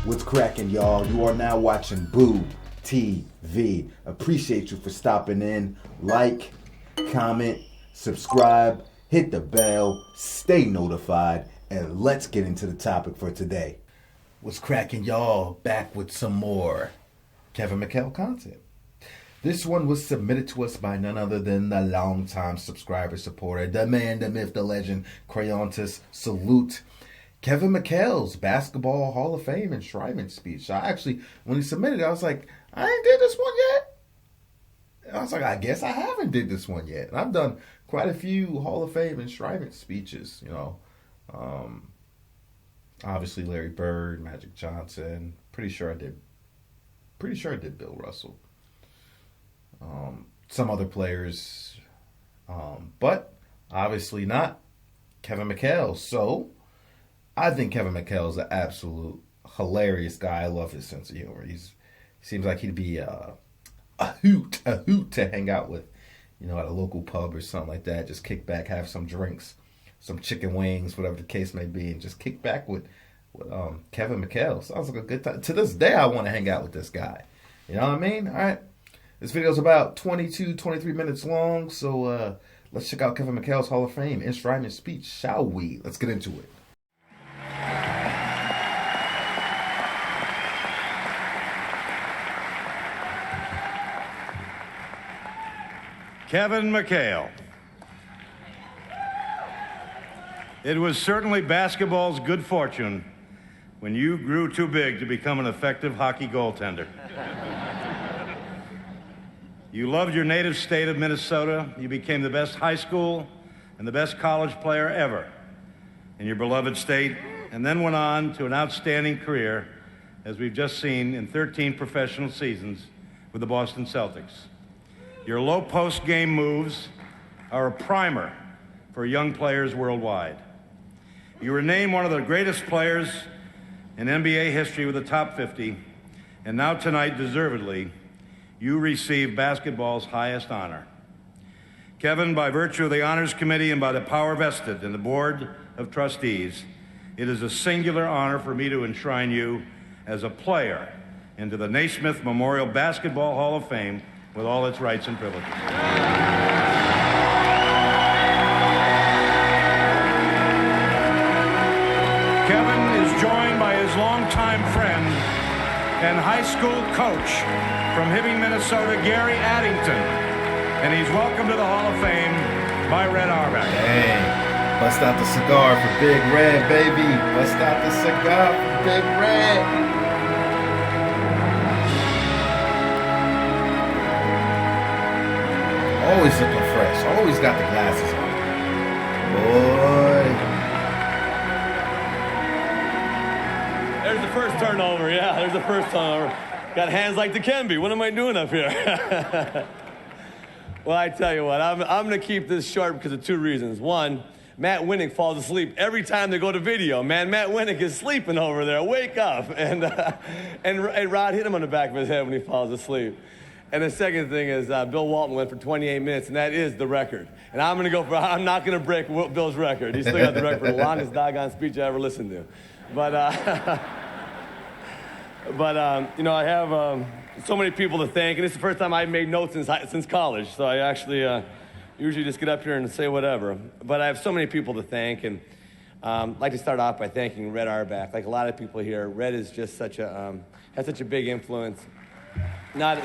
What's cracking, y'all? You are now watching Boo TV. Appreciate you for stopping in. Like, comment, subscribe, hit the bell, stay notified, and let's get into the topic for today. What's cracking, y'all? Back with some more Kevin McHale content. This one was submitted to us by none other than the longtime subscriber supporter, the man, the myth, the legend, Crayontus. Salute. Kevin McHale's Basketball Hall of Fame Enshrinement speech. I actually, when he submitted it, I was like, I ain't did this one yet. And I was like, I guess I haven't did this one yet. And I've done quite a few Hall of Fame Enshrinement speeches, you know. Obviously Larry Bird, Magic Johnson. Pretty sure I did Bill Russell. Some other players. But obviously not Kevin McHale. So I think Kevin McHale is an absolute hilarious guy. I love his sense of humor. He seems like he'd be a hoot to hang out with, you know, at a local pub or something like that. Just kick back, have some drinks, some chicken wings, whatever the case may be, and just kick back with Kevin McHale. Sounds like a good time. To this day, I want to hang out with this guy. You know what I mean? All right. This video is about 23 minutes long, so let's check out Kevin McHale's Hall of Fame Enshrinement speech, shall we? Let's get into it. Kevin McHale. It was certainly basketball's good fortune when you grew too big to become an effective hockey goaltender. You loved your native state of Minnesota. You became the best high school and the best college player ever in your beloved state, and then went on to an outstanding career, as we've just seen, in 13 professional seasons with the Boston Celtics. Your low post game moves are a primer for young players worldwide. You were named one of the greatest players in NBA history with the top 50, and now tonight, deservedly, you receive basketball's highest honor. Kevin, by virtue of the Honors Committee and by the power vested in the Board of Trustees, it is a singular honor for me to enshrine you as a player into the Naismith Memorial Basketball Hall of Fame with all its rights and privileges. Kevin is joined by his longtime friend and high school coach from Hibbing, Minnesota, Gary Addington. And he's welcomed to the Hall of Fame by Red Auerbach. Hey, bust out the cigar for Big Red, baby. Bust out the cigar for Big Red. Always looking fresh. Always got the glasses on. Boy. There's the first turnover. Yeah, there's the first turnover. Got hands like the Kenby. What am I doing up here? Well, I tell you what, I'm going to keep this short because of two reasons. One, Matt Winnick falls asleep every time they go to video. Man, Matt Winnick is sleeping over there. Wake up. And Rod hit him on the back of his head when he falls asleep. And the second thing is Bill Walton went for 28 minutes, and that is the record. And I'm not going to break Bill's record. He's still got the record for the longest doggone speech I ever listened to. But you know, I have so many people to thank, and it's the first time I've made notes since college. So I actually usually just get up here and say whatever. But I have so many people to thank, and I'd like to start off by thanking Red Auerbach. Like a lot of people here, Red is just has such a big influence. Not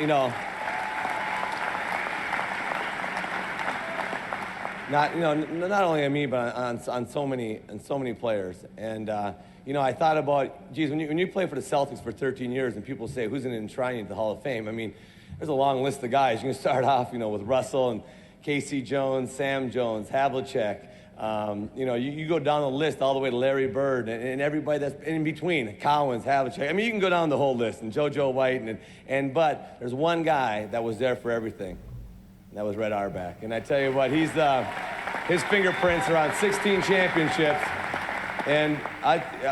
only on me, but on so many players. And you know, I thought about, geez, when you play for the Celtics for 13 years, and people say, who's going to enshrine you to the Hall of Fame? I mean, there's a long list of guys. You can start off, you know, with Russell and Casey Jones, Sam Jones, Havlicek. You know, you go down the list all the way to Larry Bird and everybody that's in between, Collins, Havlicek. I mean, you can go down the whole list, and JoJo White, but there's one guy that was there for everything, and that was Red Auerbach. And I tell you what, his fingerprints are on 16 championships, and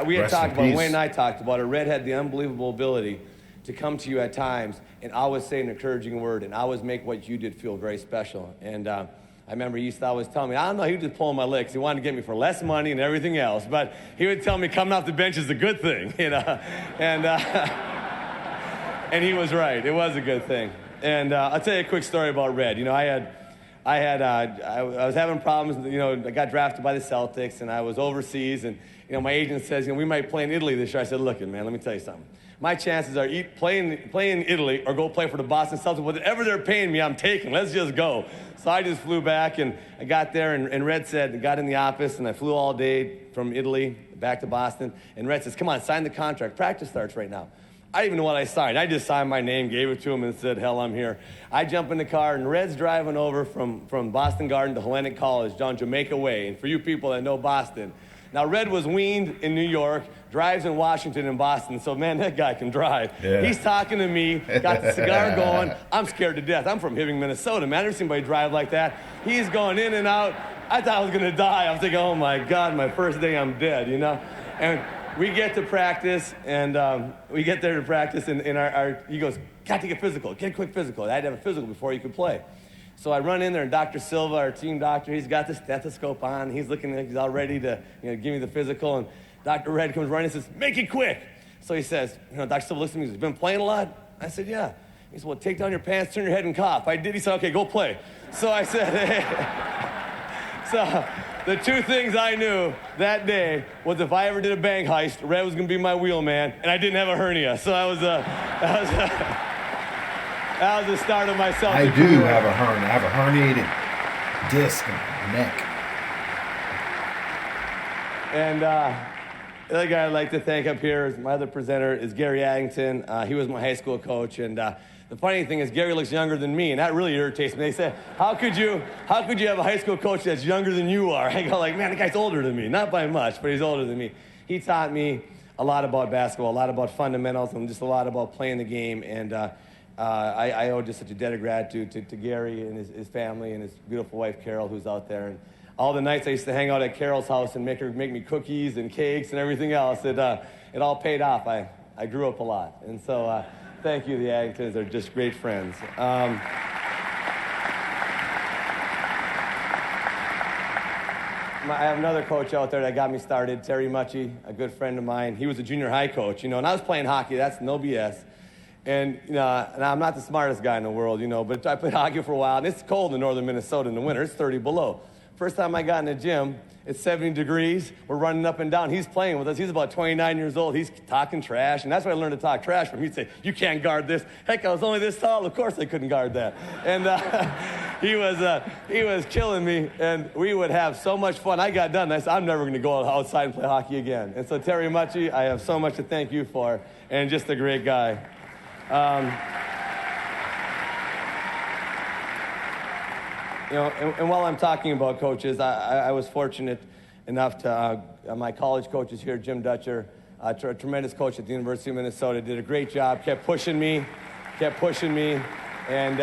we had talked about it, Wayne and I talked about it. Red had the unbelievable ability to come to you at times and always say an encouraging word and always make what you did feel very special. And I remember he used to always tell me, I don't know, he was just pulling my leg because he wanted to get me for less money and everything else. But he would tell me coming off the bench is a good thing, you know. And he was right. It was a good thing. And I'll tell you a quick story about Red. You know, I was having problems. You know, I got drafted by the Celtics, and I was overseas. And, you know, my agent says, you know, we might play in Italy this year. I said, look, man, let me tell you something. My chances are play in Italy or go play for the Boston Celtics. Whatever they're paying me, I'm taking. Let's just go. So I just flew back, and I got there, and Red said, got in the office, and I flew all day from Italy back to Boston. And Red says, come on, sign the contract. Practice starts right now. I didn't even know what I signed. I just signed my name, gave it to him, and said, hell, I'm here. I jump in the car, and Red's driving over from Boston Garden to Hellenic College down Jamaica Way. And for you people that know Boston, now Red was weaned in New York, drives in Washington and Boston, so man, that guy can drive. Yeah. He's talking to me, got the cigar going. I'm scared to death. I'm from Hibbing, Minnesota, man. I've never seen anybody drive like that. He's going in and out. I thought I was gonna die. I was thinking, oh my God, my first day I'm dead, you know? And we get to practice, and we get there to practice, and he goes, got to get physical, get a quick physical. I had to have a physical before you could play. So I run in there, and Dr. Silva, our team doctor, he's got the stethoscope on. He's looking like he's all ready to, you know, give me the physical, and Dr. Red comes running and says, make it quick. So he says, you know, Dr. Silva looks at me and says, been playing a lot? I said, yeah. He said, well, take down your pants, turn your head, and cough. I did. He said, okay, go play. So I said, hey. So the two things I knew that day was if I ever did a bank heist, Red was going to be my wheel man, and I didn't have a hernia. So that was the start of my Celtics I do career. Have a hernia. I have a herniated disc in my neck. And the other guy I'd like to thank up here is my other presenter is Gary Addington. He was my high school coach, and the funny thing is Gary looks younger than me, and that really irritates me. They say, how could you have a high school coach that's younger than you are? I go like, man, the guy's older than me. Not by much, but he's older than me. He taught me a lot about basketball, a lot about fundamentals, and just a lot about playing the game. And I owe just such a debt of gratitude to Gary and his family and his beautiful wife, Carol, who's out there. And all the nights I used to hang out at Carol's house and make me cookies and cakes and everything else, it all paid off. I grew up a lot. And so thank you, the Addingtons. They're just great friends. I have another coach out there that got me started, Terry Mucci, a good friend of mine. He was a junior high coach, you know, and I was playing hockey. That's no BS. And, you know, and I'm not the smartest guy in the world, you know, but I played hockey for a while, and it's cold in northern Minnesota in the winter. It's 30 below. First time I got in the gym, it's 70 degrees. We're running up and down. He's playing with us. He's about 29 years old. He's talking trash, and that's where I learned to talk trash from. He'd say, you can't guard this. Heck, I was only this tall. Of course I couldn't guard that. And he was killing me, and we would have so much fun. I got done, and I said, I'm never going to go outside and play hockey again. And so, Terry Mucci, I have so much to thank you for, and just a great guy. You know, and while I'm talking about coaches, I was fortunate enough to, my college coaches here, Jim Dutcher, a tremendous coach at the University of Minnesota, did a great job, kept pushing me, and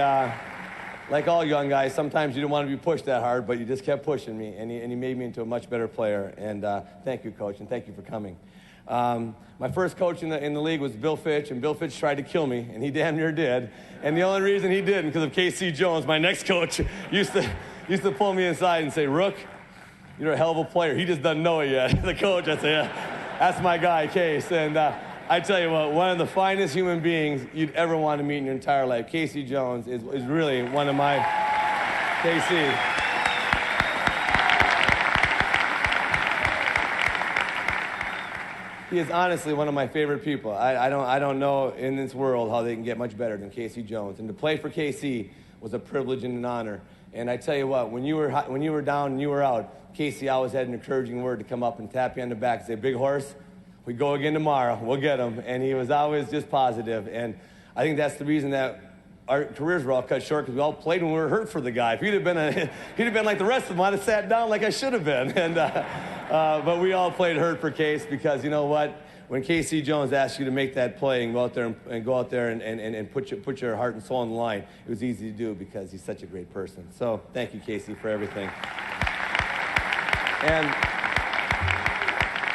like all young guys, sometimes you don't want to be pushed that hard, but you just kept pushing me, and he made me into a much better player, and thank you, Coach, and thank you for coming. My first coach in the league was Bill Fitch, and Bill Fitch tried to kill me, and he damn near did. And the only reason he didn't, because of K.C. Jones, my next coach, used to pull me inside and say, Rook, you're a hell of a player. He just doesn't know it yet. The coach, I'd say, yeah, that's my guy, Case. And I tell you what, one of the finest human beings you'd ever want to meet in your entire life, K.C. Jones, is really one of my K.C. He is honestly one of my favorite people. I don't know in this world how they can get much better than K.C. Jones. And to play for K.C. was a privilege and an honor. And I tell you what, when you were down and you were out, K.C. always had an encouraging word to come up and tap you on the back and say, big horse, we go again tomorrow. We'll get him. And he was always just positive. And I think that's the reason that our careers were all cut short, because we all played when we were hurt for the guy. If he'd have been like the rest of them, I'd have sat down like I should have been. And but we all played hurt for Case, because you know what? When K.C. Jones asked you to make that play and go out there and put your heart and soul on the line, it was easy to do because he's such a great person. So thank you, Casey, for everything.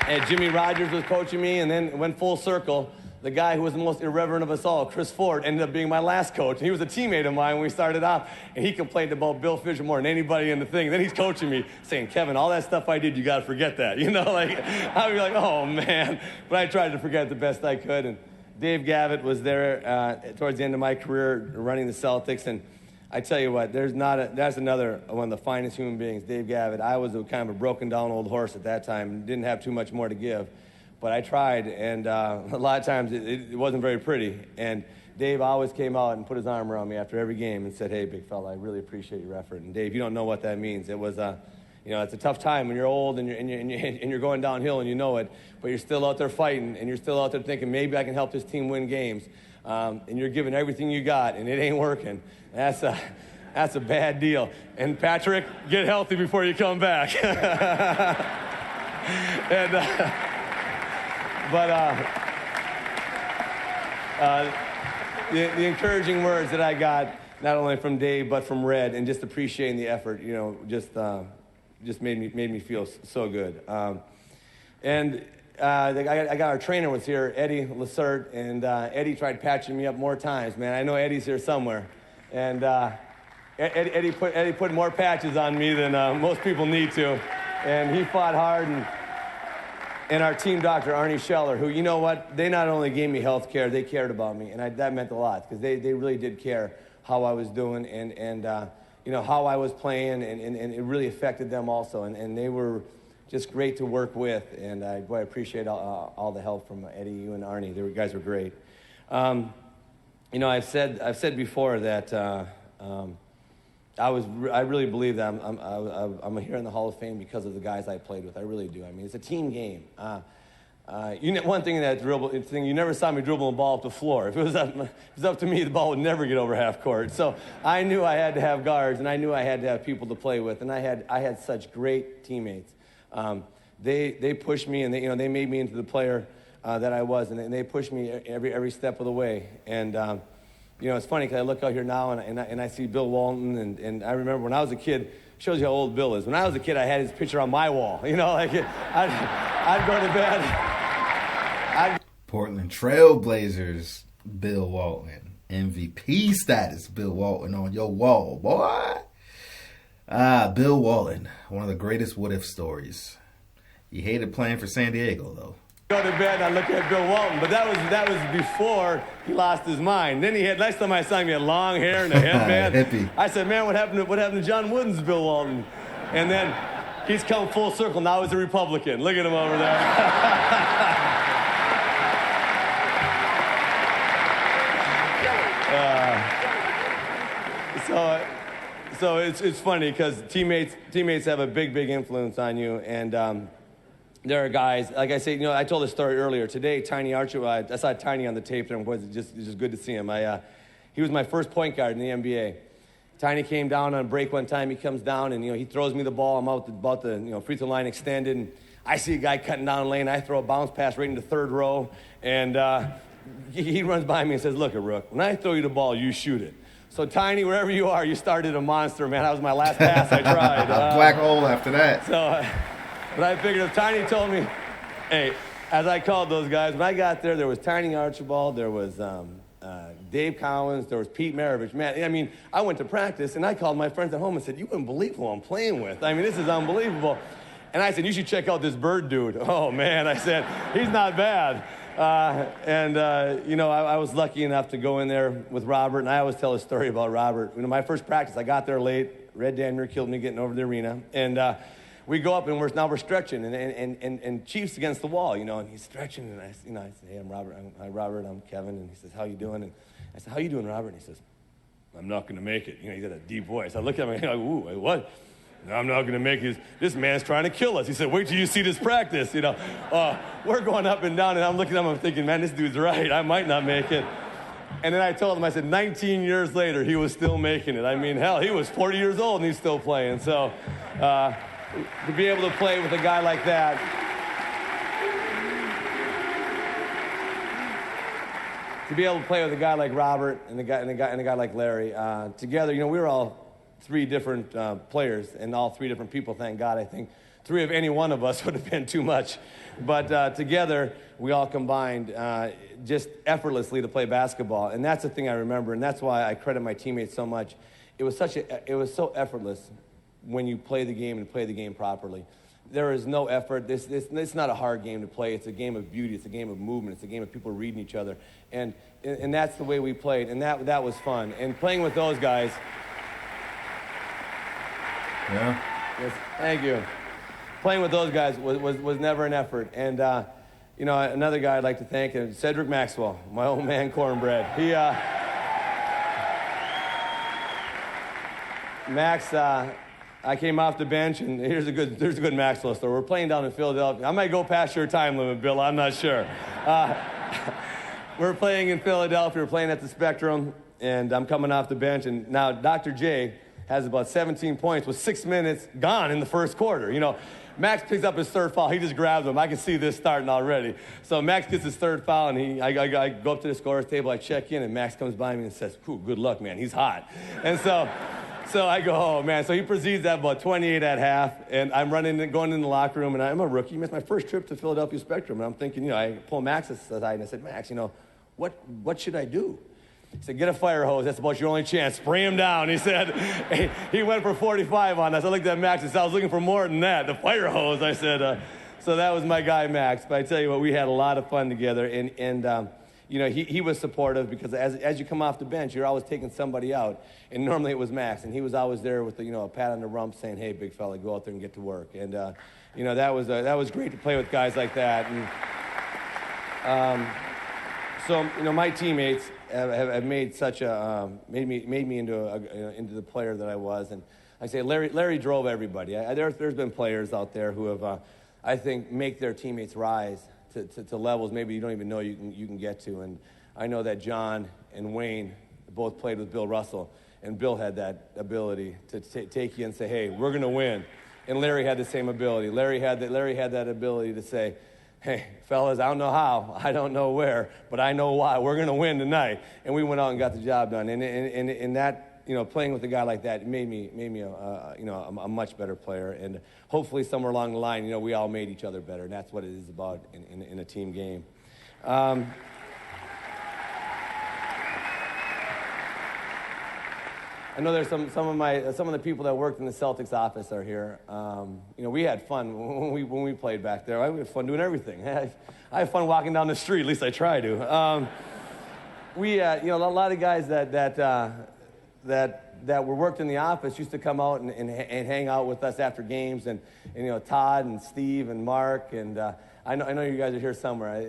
And Jimmy Rogers was coaching me, and then went full circle. the guy who was the most irreverent of us all, Chris Ford, ended up being my last coach. He was a teammate of mine when we started out, and he complained about Bill Fisher more than anybody in the thing. Then he's coaching me, saying, Kevin, all that stuff I did, you got to forget that. You know, like, I'd be like, oh, man. But I tried to forget the best I could. And Dave Gavitt was there towards the end of my career running the Celtics, and I tell you what, that's another one of the finest human beings, Dave Gavitt. I was kind of a broken-down old horse at that time, didn't have too much more to give. But I tried, and a lot of times it wasn't very pretty. And Dave always came out and put his arm around me after every game and said, hey, big fella, I really appreciate your effort. And Dave, you don't know what that means. It was, it's a tough time when you're old and you're going downhill and you know it, but you're still out there fighting, and you're still out there thinking, maybe I can help this team win games. And you're giving everything you got, and it ain't working. That's a bad deal. And Patrick, get healthy before you come back. The encouraging words that I got, not only from Dave but from Red, and just appreciating the effort, just made me feel so good. I got our trainer was here, Eddie Lessert, and Eddie tried patching me up more times, man. I know Eddie's here somewhere, and Eddie put more patches on me than most people need to, and he fought hard. And our team doctor, Arnie Scheller, who, you know what, they not only gave me health care, they cared about me, and that meant a lot, because they really did care how I was doing and how I was playing, and it really affected them also, and they were just great to work with, and I appreciate all the help from Eddie, you, and Arnie. You guys were great. I've said before that I really believe that I'm here in the Hall of Fame because of the guys I played with. I really do. I mean, it's a team game. One thing you never saw me dribble the ball up the floor. If it was up to me, the ball would never get over half court. So I knew I had to have guards, and I knew I had to have people to play with, and I had such great teammates. They pushed me, and they made me into the player that I was, and they pushed me every step of the way. And it's funny because I look out here now and I see Bill Walton, and I remember when I was a kid. Shows you how old Bill is. When I was a kid, I had his picture on my wall. I'd go to bed. Portland Trailblazers, Bill Walton. MVP status, Bill Walton on your wall, boy. Bill Walton, one of the greatest what-if stories. He hated playing for San Diego, though. Go to bed and I look at Bill Walton, but that was before he lost his mind. Then next time I saw him, he had long hair and a headband. Hippie. I said, man, what happened to John Wooden's Bill Walton? And then he's come full circle. Now he's a Republican. Look at him over there. So it's funny because teammates have a big influence on you, and there are guys, like I say, I told this story earlier. Today, Tiny Archibald, I saw Tiny on the tape there, and boy, it's just good to see him. He was my first point guard in the NBA. Tiny came down on a break one time. He comes down, and he throws me the ball. I'm out about the free throw line extended, and I see a guy cutting down lane. I throw a bounce pass right into third row, and he runs by me and says, "Look, Rook, when I throw you the ball, you shoot it." So, Tiny, wherever you are, you started a monster, man. That was my last pass I tried. Black hole after that. So, but I figured if Tiny told me, hey, as I called those guys, when I got there was Tiny Archibald, there was Dave Collins, there was Pete Maravich. Man, I mean, I went to practice, and I called my friends at home and said, you wouldn't believe who I'm playing with. I mean, this is unbelievable. And I said, you should check out this Bird dude. Oh, man, I said, he's not bad. I was lucky enough to go in there with Robert, and I always tell a story about Robert. My first practice, I got there late. Red Daniel killed me getting over the arena. And we go up, and we're stretching, and Chief's against the wall, and he's stretching, and I said, hey, I'm Robert. Hi, Robert, I'm Kevin. And he says, how you doing? And I said, how you doing, Robert? And he says, I'm not going to make it. He's got a deep voice. I look at him, and I'm like, ooh, wait, what? I'm not going to make it. This man's trying to kill us. He said, wait till you see this practice. We're going up and down, and I'm looking at him, I'm thinking, man, this dude's right. I might not make it. And then I told him, I said, 19 years later, he was still making it. I mean, hell, he was 40 years old, and he's still playing. So to be able to play with a guy like that, to be able to play with a guy like Robert and a guy like Larry, together, we were all three different players and all three different people, thank God. I think three of any one of us would have been too much. But together, we all combined just effortlessly to play basketball. And that's the thing I remember, and that's why I credit my teammates so much. It was so effortless when you play the game and play the game properly. There is no effort. It's not a hard game to play. It's a game of beauty. It's a game of movement. It's a game of people reading each other. And that's the way we played, and that was fun. And playing with those guys. Yeah. Yes, thank you. Playing with those guys was never an effort. And, another guy I'd like to thank is Cedric Maxwell, my old man Cornbread. Max, I came off the bench, and there's a good Maxwell story. We're playing down in Philadelphia. I might go past your time limit, Bill. I'm not sure. We're playing in Philadelphia. We're playing at the Spectrum, and I'm coming off the bench, and now Dr. J has about 17 points with 6 minutes gone in the first quarter. Max picks up his third foul. He just grabs him. I can see this starting already. So Max gets his third foul, and I go up to the scorer's table. I check in, and Max comes by me and says, good luck, man. He's hot. And so I go, oh, man. So he proceeds at about 28 at half, and I'm going in the locker room, and I'm a rookie. It's my first trip to Philadelphia Spectrum, and I'm thinking, I pull Max aside, and I said, Max, what should I do? He said, get a fire hose. That's about your only chance. Spray him down. He said, he went for 45 on us. I looked at Max and said, I was looking for more than that. The fire hose, I said. So that was my guy, Max. But I tell you what, we had a lot of fun together. And he was supportive because as you come off the bench, you're always taking somebody out. And normally it was Max. And he was always there with a pat on the rump saying, hey, big fella, go out there and get to work. And, that was great to play with guys like that. And my teammates have made such made me into the player that I was, and I say Larry drove everybody. There's been players out there who have I think make their teammates rise to levels maybe you don't even know you can get to, and I know that John and Wayne both played with Bill Russell, and Bill had that ability to take you and say, hey, we're gonna win, and Larry had the same ability. Larry had that ability to say, hey, fellas, I don't know how, I don't know where, but I know why. We're going to win tonight. And we went out and got the job done. And that, playing with a guy like that made me a much better player. And hopefully somewhere along the line, we all made each other better. And that's what it is about in a team game. I know there's some of the people that worked in the Celtics office are here. We had fun when we played back there. We had fun doing everything. I had fun walking down the street. At least I try to. A lot of guys that were worked in the office used to come out and hang out with us after games, and Todd and Steve and Mark and. I know you guys are here somewhere.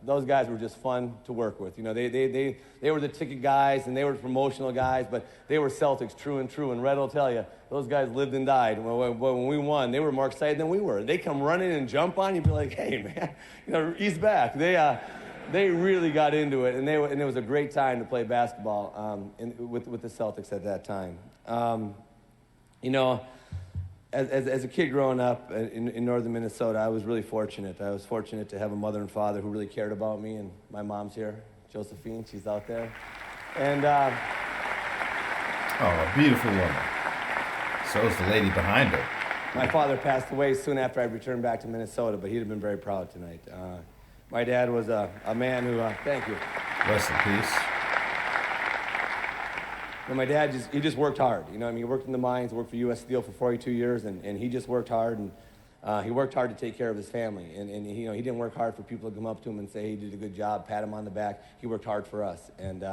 Those guys were just fun to work with. They were the ticket guys and they were the promotional guys, but they were Celtics, true and true. And Red will tell you, those guys lived and died. When we won, they were more excited than we were. They come running and jump on you, be like, hey man, he's back. They really got into it, and it was a great time to play basketball with the Celtics at that time. As a kid growing up in northern Minnesota, I was really fortunate. I was fortunate to have a mother and father who really cared about me, and my mom's here, Josephine, she's out there. And a beautiful woman. So is the lady behind her. My father passed away soon after I returned back to Minnesota, but he'd have been very proud tonight. My dad was a man who, thank you. Rest in peace. And my dad just worked hard. He worked in the mines, worked for U.S. Steel for 42 years, and he just worked hard, and he worked hard to take care of his family. And he didn't work hard for people to come up to him and say, hey, you did a good job, pat him on the back. He worked hard for us, and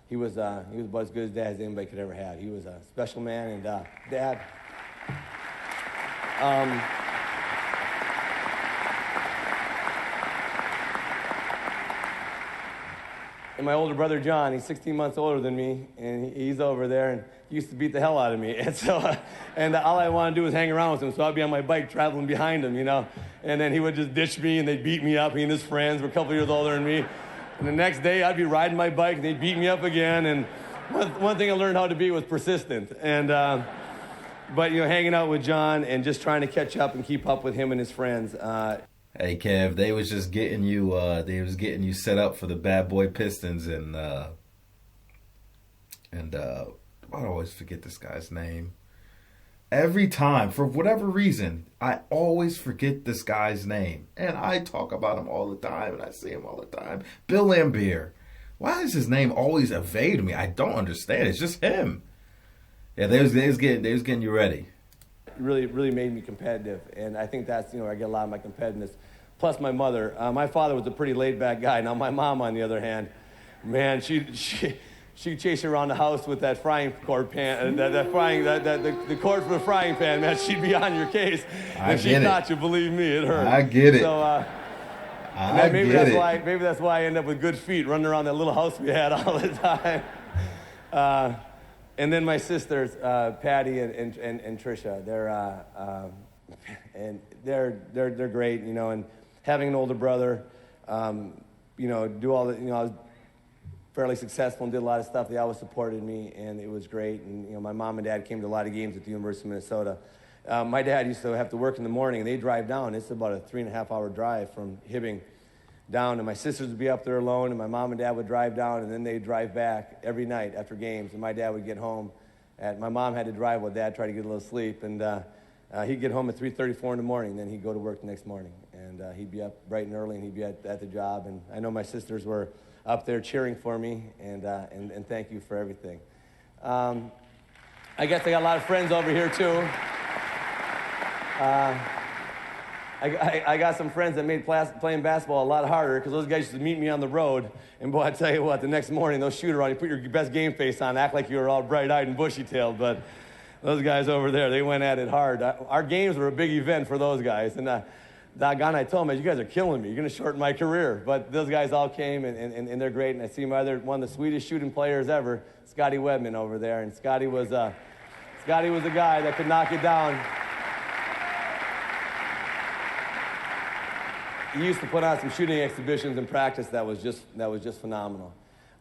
he was about as good as dad as anybody could ever have. He was a special man, and Dad. And my older brother, John, he's 16 months older than me, and he's over there, and he used to beat the hell out of me. And so, all I wanted to do was hang around with him, so I'd be on my bike traveling behind him, And then he would just ditch me, and they'd beat me up. He and his friends were a couple years older than me. And the next day, I'd be riding my bike, and they'd beat me up again. And one thing I learned how to be was persistent. And but hanging out with John and just trying to catch up and keep up with him and his friends. Hey Kev, they was just getting you set up for the bad boy Pistons, and I always forget this guy's name. Every time, for whatever reason, I always forget this guy's name. And I talk about him all the time, and I see him all the time. Bill Laimbeer. Why does his name always evade me? I don't understand. It's just him. Yeah, they was getting you ready. Really made me competitive, and I think that's, I get a lot of my competitiveness. Plus my mother. My father was a pretty laid-back guy. Now my mom, on the other hand, man, she'd chase you around the house with that frying cord pan, the cord for the frying pan, man. She'd be on your case. If she thought you, believe me, it hurt. I get it. So, maybe that's why I end up with good feet, running around that little house we had all the time. And then my sisters, Patty and Trisha, they're great, and having an older brother, do all the, I was fairly successful and did a lot of stuff. They always supported me, and it was great. And my mom and dad came to a lot of games at the University of Minnesota. My dad used to have to work in the morning, and they drive down. It's about a 3.5-hour drive from Hibbing down, and my sisters would be up there alone, and my mom and dad would drive down, and then they'd drive back every night after games, and my dad would get home. My mom had to drive while Dad tried to get a little sleep, and he'd get home at 3:34 in the morning, then he'd go to work the next morning, and he'd be up bright and early, and he'd be at the job, and I know my sisters were up there cheering for me, and thank you for everything. I guess I got a lot of friends over here, too. I got some friends that made playing basketball a lot harder, because those guys used to meet me on the road, and boy, I tell you what, the next morning they'll shoot around, you put your best game face on, act like you were all bright-eyed and bushy-tailed, but those guys over there, they went at it hard. Our games were a big event for those guys, and doggone, I told them, you guys are killing me, you're going to shorten my career, but those guys all came, and they're great, and I see one of the sweetest shooting players ever, Scotty Webman over there, and Scotty was a guy that could knock it down. He used to put on some shooting exhibitions in practice that was just phenomenal.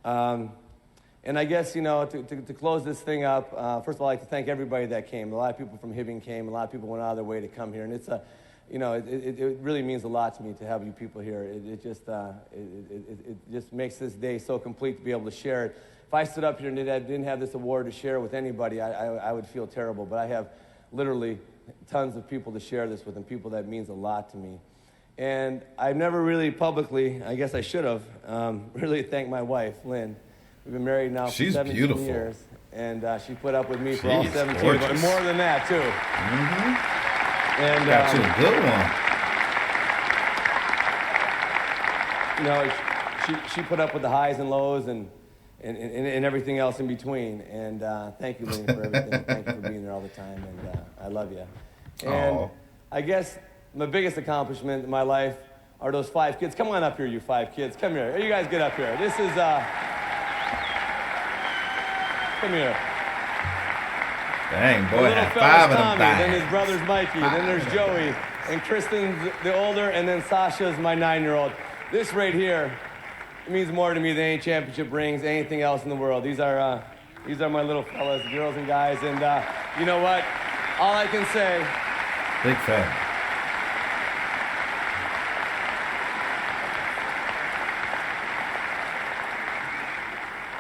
And I guess, to close this thing up, first of all, I'd like to thank everybody that came. A lot of people from Hibbing came. A lot of people went out of their way to come here. And it's it really means a lot to me to have you people here. It just makes this day so complete to be able to share it. If I stood up here and didn't have this award to share with anybody, I would feel terrible. But I have literally tons of people to share this with, and people that means a lot to me. And I've never really publicly, I guess I should have, really thanked my wife, Lynn. We've been married now for 17 beautiful. years. And she put up with me for all 17 years, but more than that, too. Mm-hmm. And got you a good one. She put up with the highs and lows and everything else in between. And thank you, Lynn, for everything. Thank you for being there all the time, and I love you. And I guess my biggest accomplishment in my life are those 5 kids. Come on up here, you 5 kids. Come here. You guys get up here. This is, come here. Dang, boy, had 5 of them. Then his brother's Mikey. Then there's Joey. And Kristen's the older, and then Sasha's my 9-year-old. This right here, it means more to me than any championship rings, anything else in the world. These are my little fellas, girls and guys. And you know what? All I can say... Big fan.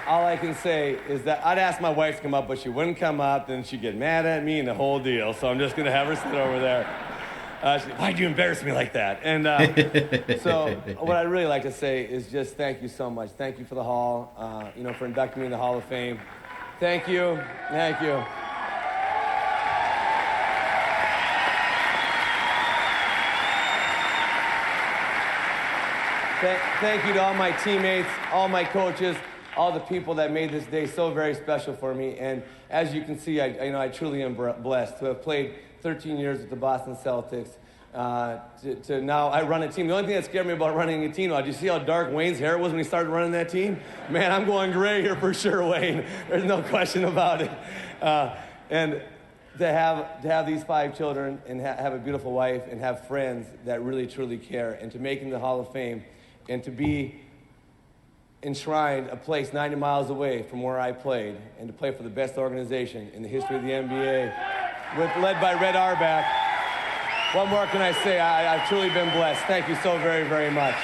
All I can say is that I'd ask my wife to come up, but she wouldn't come up, then she'd get mad at me and the whole deal. So I'm just going to have her sit over there. Why'd you embarrass me like that? And so what I'd really like to say is just thank you so much. Thank you for the Hall, for inducting me in the Hall of Fame. Thank you. Thank you. Thank you to all my teammates, all my coaches, all the people that made this day so very special for me. And as you can see, I truly am blessed to have played 13 years with the Boston Celtics. To now I run a team. The only thing that scared me about running a team, did you see how dark Wayne's hair was when he started running that team? Man, I'm going gray here for sure, Wayne. There's no question about it. And to have these 5 children and have a beautiful wife and have friends that really, truly care, and to make it in the Hall of Fame, and to be enshrined a place 90 miles away from where I played, and to play for the best organization in the history of the NBA, led by Red Auerbach. What more can I say? I've truly been blessed. Thank you so very, very much.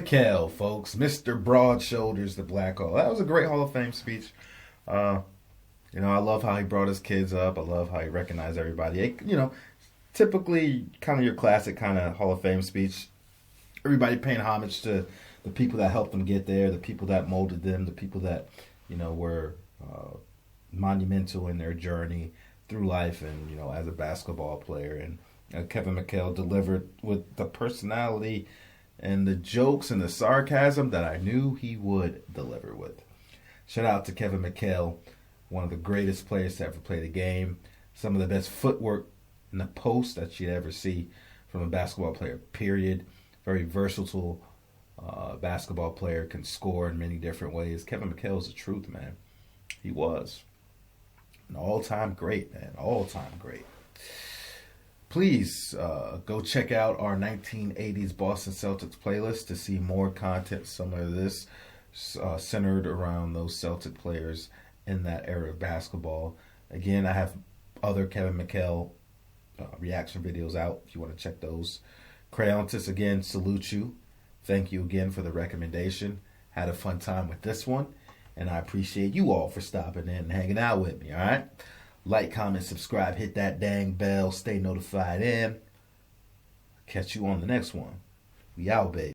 McHale, folks. Mr. Broad Shoulders, the Black Hole. That was a great Hall of Fame speech. I love how he brought his kids up. I love how he recognized everybody. Typically kind of your classic kind of Hall of Fame speech. Everybody paying homage to the people that helped them get there, the people that molded them, the people that, were monumental in their journey through life and, as a basketball player. And Kevin McHale delivered with the personality and the jokes and the sarcasm that I knew he would deliver with. Shout out to Kevin McHale, one of the greatest players to ever play the game. Some of the best footwork in the post that you'd ever see from a basketball player, period. Very versatile basketball player, can score in many different ways. Kevin McHale is the truth, man. He was an all-time great, man. All-time great. Please go check out our 1980s Boston Celtics playlist to see more content similar to this, centered around those Celtic players in that era of basketball. Again, I have other Kevin McHale reaction videos out if you want to check those. Creontis, again, salute you. Thank you again for the recommendation. Had a fun time with this one, and I appreciate you all for stopping in and hanging out with me, all right? Like, comment, subscribe, hit that dang bell, stay notified, and catch you on the next one. We out, baby.